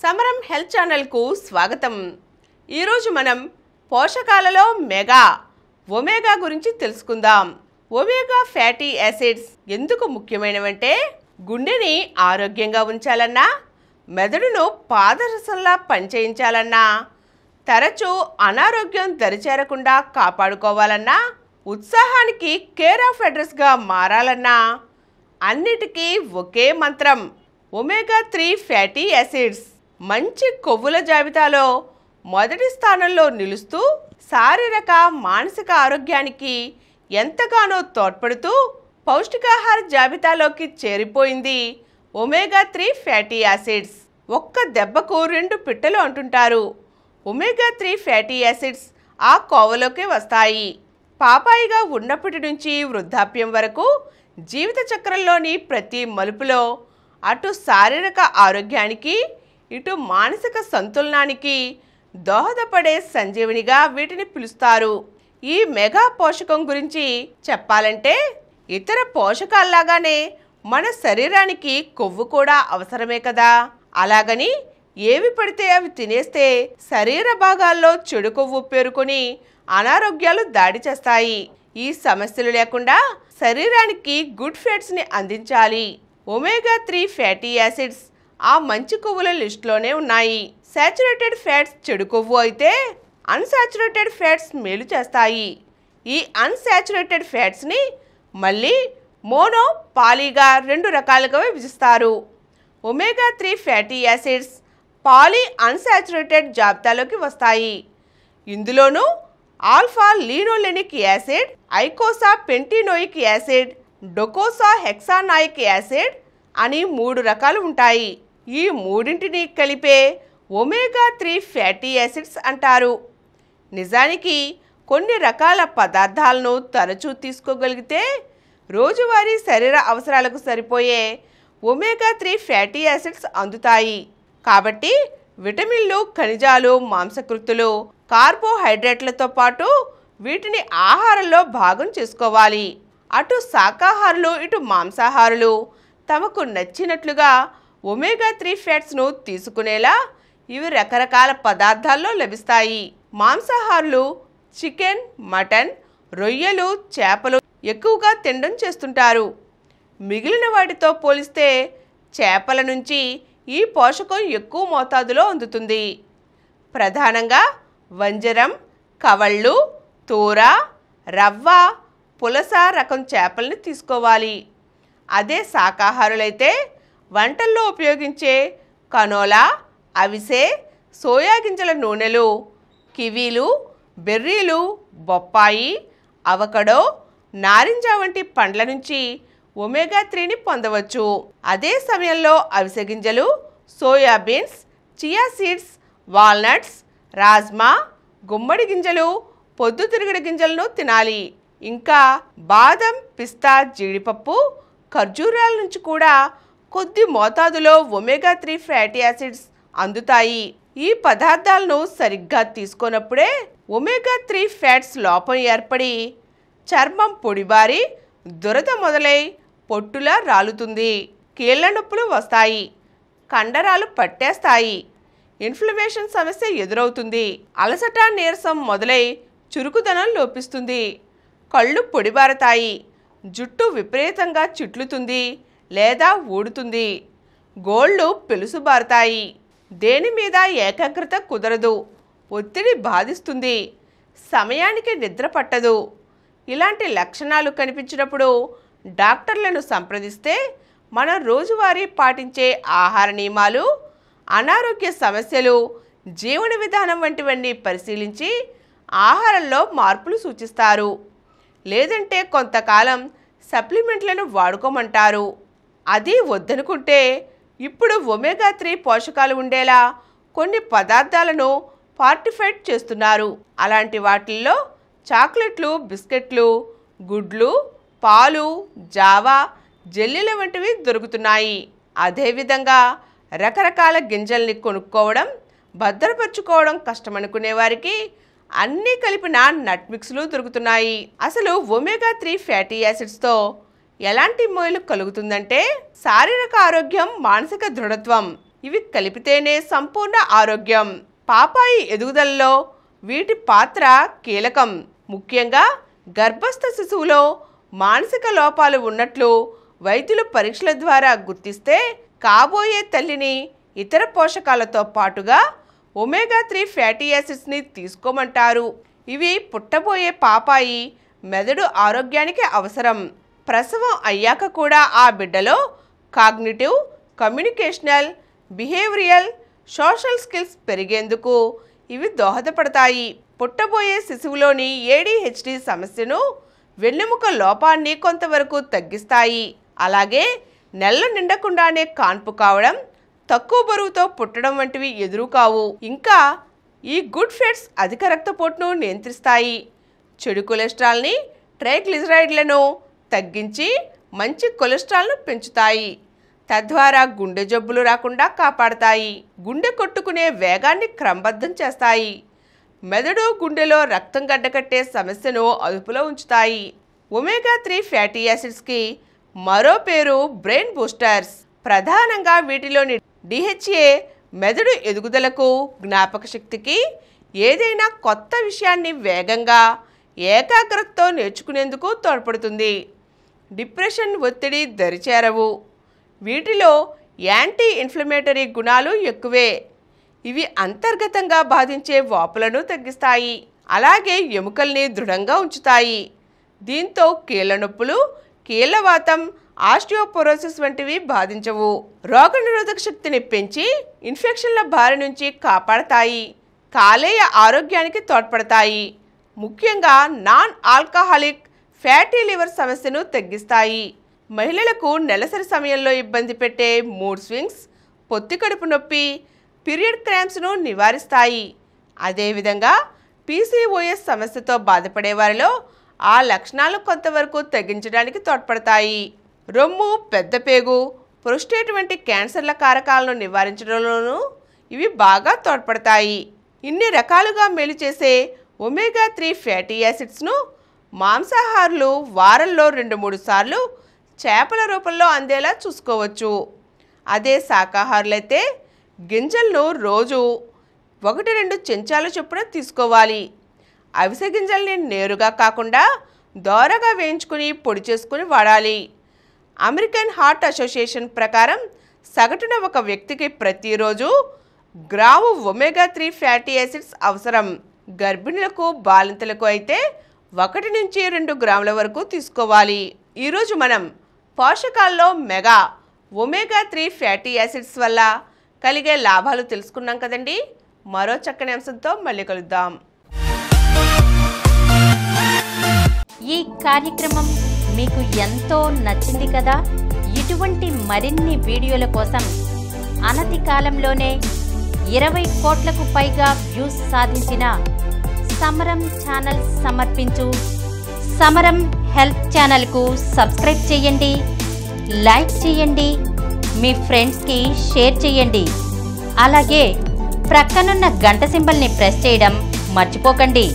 సమరం హెల్త్ ఛానల్కు స్వాగతం. ఈరోజు మనం పోషకాలలో మెగా ఒమేగా గురించి తెలుసుకుందాం. ఒమేగా ఫ్యాటీ యాసిడ్స్ ఎందుకు ముఖ్యమైనవంటే గుండెని ఆరోగ్యంగా ఉంచాలన్నా, మెదడును పాదరసంలా పనిచేయించాలన్నా, తరచూ అనారోగ్యం దరిచేరకుండా కాపాడుకోవాలన్నా, ఉత్సాహానికి కేర్ ఆఫ్ అడ్రస్గా మారాలన్నా అన్నిటికీ ఒకే మంత్రం ఒమేగా 3 ఫ్యాటీ యాసిడ్స్. మంచి కొవ్వుల జాబితాలో మొదటి స్థానంలో నిలుస్తూ శారీరక మానసిక ఆరోగ్యానికి ఎంతగానో తోడ్పడుతూ పౌష్టికాహార జాబితాలోకి చేరిపోయింది ఒమేగా 3 ఫ్యాటీ యాసిడ్స్. ఒక్క దెబ్బకు 2 పిట్టలు అంటుంటారు. ఒమేగా 3 ఫ్యాటీ యాసిడ్స్ ఆ కోవలోకే వస్తాయి. పాపాయిగా ఉన్నప్పటి నుంచి వృద్ధాప్యం వరకు జీవిత చక్రంలోని ప్రతి మలుపులో అటు శారీరక ఆరోగ్యానికి ఇటు మానసిక సంతులనానికి దోహదపడే సంజీవనిగా వీటిని పిలుస్తారు. ఈ మెగా పోషకం గురించి చెప్పాలంటే ఇతర పోషకాల్లాగానే మన శరీరానికి కొవ్వు కూడా అవసరమే కదా. అలాగని ఏవి పడితే అవి తినేస్తే శరీర భాగాల్లో చెడు కొవ్వు పేరుకొని అనారోగ్యాలు దాడి చేస్తాయి. ఈ సమస్యలు లేకుండా శరీరానికి గుడ్ ఫ్యాట్స్ని అందించాలి. ఒమేగా 3 ఫ్యాటీ యాసిడ్స్ ఆ మంచి కొవ్వుల లిస్టులోనే ఉన్నాయి. సాచురేటెడ్ ఫ్యాట్స్ చెడు కొవ్వు అయితే అన్సాచురేటెడ్ ఫ్యాట్స్ మేలు చేస్తాయి. ఈ అన్సాచురేటెడ్ ఫ్యాట్స్ని మళ్ళీ మోనో పాలీగా 2 రకాలుగా విభజిస్తారు. Omega 3 fatty acids poly unsaturated జాబితాలోకి వస్తాయి. ఇందులోనూ alpha linolenic acid, eicosa pentaenoic acid, docosa hexaenoic acid అని 3 రకాలు ఉంటాయి. ఈ మూడింటిని కలిపే ఒమేగా 3 ఫ్యాటీ యాసిడ్స్ అంటారు. నిజానికి కొన్ని రకాల పదార్థాలను తరచూ తీసుకోగలిగితే రోజువారీ శరీర అవసరాలకు సరిపోయే ఒమేగా 3 ఫ్యాటీ యాసిడ్స్ అందుతాయి. కాబట్టి విటమిన్లు, ఖనిజాలు, మాంసకృతులు, కార్బోహైడ్రేట్లతో పాటు వీటిని ఆహారంలో భాగం చేసుకోవాలి. అటు శాకాహారులు ఇటు మాంసాహారులు తమకు నచ్చినట్లుగా ఒమేగా 3 ఫ్యాట్స్ను తీసుకునేలా ఇవి రకరకాల పదార్థాల్లో లభిస్తాయి. మాంసాహారులు చికెన్, మటన్, రొయ్యలు, చేపలు ఎక్కువగా తినడం చేస్తుంటారు. మిగిలిన వాటితో పోలిస్తే చేపల నుంచి ఈ పోషకం ఎక్కువ మోతాదులో అందుతుంది. ప్రధానంగా వంజరం, కవళ్ళు, తూర, రవ్వ, పులస రకం చేపల్ని తీసుకోవాలి. అదే శాకాహారులైతే వంటల్లో ఉపయోగించే కనోలా, అవిసె, సోయా గింజల నూనెలు, కివీలు, బెర్రీలు, బొప్పాయి, అవకడో, నారింజ వంటి పండ్ల నుంచి ఒమేగా 3ని పొందవచ్చు. అదే సమయంలో అవిసె గింజలు, సోయాబీన్స్, చియా సీడ్స్, వాల్నట్స్, రాజ్మా, గుమ్మడి గింజలు, పొద్దుతిరుగుడు గింజలను తినాలి. ఇంకా బాదం, పిస్తా, జీడిపప్పు, ఖర్జూరాల నుంచి కూడా కొద్ది మోతాదులో ఒమేగా 3 ఫ్యాటీ యాసిడ్స్ అందుతాయి. ఈ పదార్థాలను సరిగ్గా తీసుకున్నప్పుడే ఒమేగా 3 ఫ్యాట్స్ లోపం ఏర్పడి చర్మం పొడిబారి దురద మొదలై పొట్టులా రాలుతుంది. కీళ్ల నొప్పులు వస్తాయి, కండరాలు పట్టేస్తాయి, ఇన్ఫ్లమేషన్ సమస్య ఎదురవుతుంది, అలసట, నీరసం మొదలై చురుకుదనం లోపిస్తుంది, కళ్ళు పొడిబారతాయి, జుట్టు విపరీతంగా చిట్లుతుంది లేదా ఊడుతుంది, గోళ్ళు పెలుసుబారుతాయి, దేని మీద ఏకాగ్రత కుదరదు, ఒత్తిడి బాధిస్తుంది, సమయానికి నిద్ర పట్టదు. ఇలాంటి లక్షణాలు కనిపించినప్పుడు డాక్టర్లను సంప్రదిస్తే మనం రోజువారీ పాటించే ఆహార నియమాలు, అనారోగ్య సమస్యలు, జీవన విధానం వంటివన్నీ పరిశీలించి ఆహారంలో మార్పులు సూచిస్తారు. లేదంటే కొంతకాలం సప్లిమెంట్లను వాడుకోమంటారు. అది వద్దనుకుంటే ఇప్పుడు ఒమేగా 3 పోషకాలు ఉండేలా కొన్ని పదార్థాలను ఫార్టిఫైడ్ చేస్తున్నారు. అలాంటి వాటిల్లో చాక్లెట్లు, బిస్కెట్లు, గుడ్లు, పాలు, జావా, జెల్లీల వంటివి దొరుకుతున్నాయి. అదేవిధంగా రకరకాల గింజల్ని కొనుక్కోవడం, భద్రపరుచుకోవడం కష్టమనుకునే వారికి అన్నీ కలిపిన నట్ మిక్స్లు దొరుకుతున్నాయి. అసలు ఒమేగా 3 ఫ్యాటీ యాసిడ్స్తో ఎలాంటి మేలు కలుగుతుందంటే శారీరక ఆరోగ్యం, మానసిక దృఢత్వం, ఇవి కలిపితేనే సంపూర్ణ ఆరోగ్యం. పాపాయి ఎదుగుదలలో వీటి పాత్ర కీలకం. ముఖ్యంగా గర్భస్థ శిశువులో మానసిక లోపాలు ఉన్నట్లు వైద్యులు పరీక్షల ద్వారా గుర్తిస్తే కాబోయే తల్లిని ఇతర పోషకాలతో పాటుగా ఒమేగా-3 ఫ్యాటీ యాసిడ్స్ని తీసుకోమంటారు. ఇవి పుట్టబోయే పాపాయి మెదడు ఆరోగ్యానికి అవసరం. ప్రసవం అయ్యాక కూడా ఆ బిడ్డలో cognitive, communicational, behavioural, social skills పెరిగేందుకు ఇవి దోహదపడతాయి. పుట్టబోయే శిశువులోని ADHD సమస్యను, వెన్నెముక లోపాన్ని కొంతవరకు తగ్గిస్తాయి. అలాగే నెలలు నిండకుండానే కాన్పు కావడం, తక్కువ బరువుతో పుట్టడం వంటివి ఎదురు కావు. ఇంకా ఈ గుడ్ ఫ్యాట్స్ అధిక రక్తపోటును నియంత్రిస్తాయి. చెడు కొలెస్ట్రాల్ని, ట్రైగ్లిజరైడ్లను తగ్గించి మంచి కొలెస్ట్రాల్ను పెంచుతాయి. తద్వారా గుండె జబ్బులు రాకుండా కాపాడతాయి. గుండె కొట్టుకునే వేగాన్ని క్రమబద్ధం చేస్తాయి. మెదడు, గుండెలో రక్తం గడ్డకట్టే సమస్యను అదుపులో ఉంచుతాయి. ఒమేగా-3 ఫ్యాటీ యాసిడ్స్కి మరో పేరు బ్రెయిన్ బూస్టర్స్. ప్రధానంగా వీటిలోని DHA మెదడు ఎదుగుదలకు, జ్ఞాపక శక్తికి, ఏదైనా కొత్త విషయాన్ని వేగంగా, ఏకాగ్రతతో నేర్చుకునేందుకు తోడ్పడుతుంది. డిప్రెషన్, ఒత్తిడి దరిచేరవు. వీటిలో యాంటీ ఇన్ఫ్లమేటరీ గుణాలు ఎక్కువే. ఇవి అంతర్గతంగా బాధించే వాపులను తగ్గిస్తాయి. అలాగే ఎముకల్ని దృఢంగా ఉంచుతాయి. దీంతో కీళ్ళ నొప్పులు, కీళ్ళవాతం, ఆస్టియోపోరోసిస్ వంటివి బాధించవు. రోగనిరోధక శక్తిని పెంచి ఇన్ఫెక్షన్ల బారి నుంచి కాపాడతాయి. కాలేయ ఆరోగ్యానికి తోడ్పడతాయి. ముఖ్యంగా నాన్ ఆల్కహాలిక్ ఫ్యాటీ లివర్ సమస్యను తగ్గిస్తాయి. మహిళలకు నెలసరి సమయంలో ఇబ్బంది పెట్టే మూడ్ స్వింగ్స్, పొత్తి కడుపు నొప్పి, పీరియడ్ క్రాంప్స్ను నివారిస్తాయి. అదేవిధంగా PCOS సమస్యతో బాధపడే వారిలో ఆ లక్షణాలను కొంతవరకు తగ్గించడానికి తోడ్పడతాయి. రొమ్ము, పెద్ద పేగు, ప్రోస్టేట్ వంటి క్యాన్సర్ల కారకాలను నివారించడంలోనూ ఇవి బాగా తోడ్పడతాయి. ఇన్ని రకాలుగా మేలు చేసే ఒమేగా-3 ఫ్యాటీ యాసిడ్స్ను మాంసాహారులు వారంలో 2-3 సార్లు చేపల రూపంలో అందేలా చూసుకోవచ్చు. అదే శాకాహారులైతే గింజలను రోజు 1-2 చెంచాల చొప్పున తీసుకోవాలి. అవిసె గింజల్ని నేరుగా కాకుండా దోరగా వేయించుకుని పొడి చేసుకుని వాడాలి. అమెరికన్ హార్ట్ అసోసియేషన్ ప్రకారం సగటున ఒక వ్యక్తికి ప్రతిరోజు గ్రాము ఒమేగా-3 ఫ్యాటీ యాసిడ్స్ అవసరం. గర్భిణులకు, బాలింతలకు అయితే 1-2 గ్రాముల వరకు తీసుకోవాలి. ఈరోజు మనం పోషకాల్లో మెగా ఒమేగా-3 ఫ్యాటీ యాసిడ్స్ వల్ల కలిగే లాభాలు తెలుసుకున్నాం కదండి. మరో చక్కని అంశంతో మళ్ళీ కలుద్దాం. ఈ కార్యక్రమం మీకు ఎంతో నచ్చింది కదా. ఇటువంటి మరిన్ని వీడియోల కోసం అనతి కాలంలోనే 20 కోట్లకు పైగా వ్యూస్ సాధించిన సమరం ఛానల్ సమర్పించు సమరం హెల్త్ ఛానల్కు సబ్స్క్రైబ్ చేయండి, లైక్ చేయండి, మీ ఫ్రెండ్స్కి షేర్ చేయండి. అలాగే ప్రక్కనున్న గంట సింబల్ని ప్రెస్ చేయడం మర్చిపోకండి.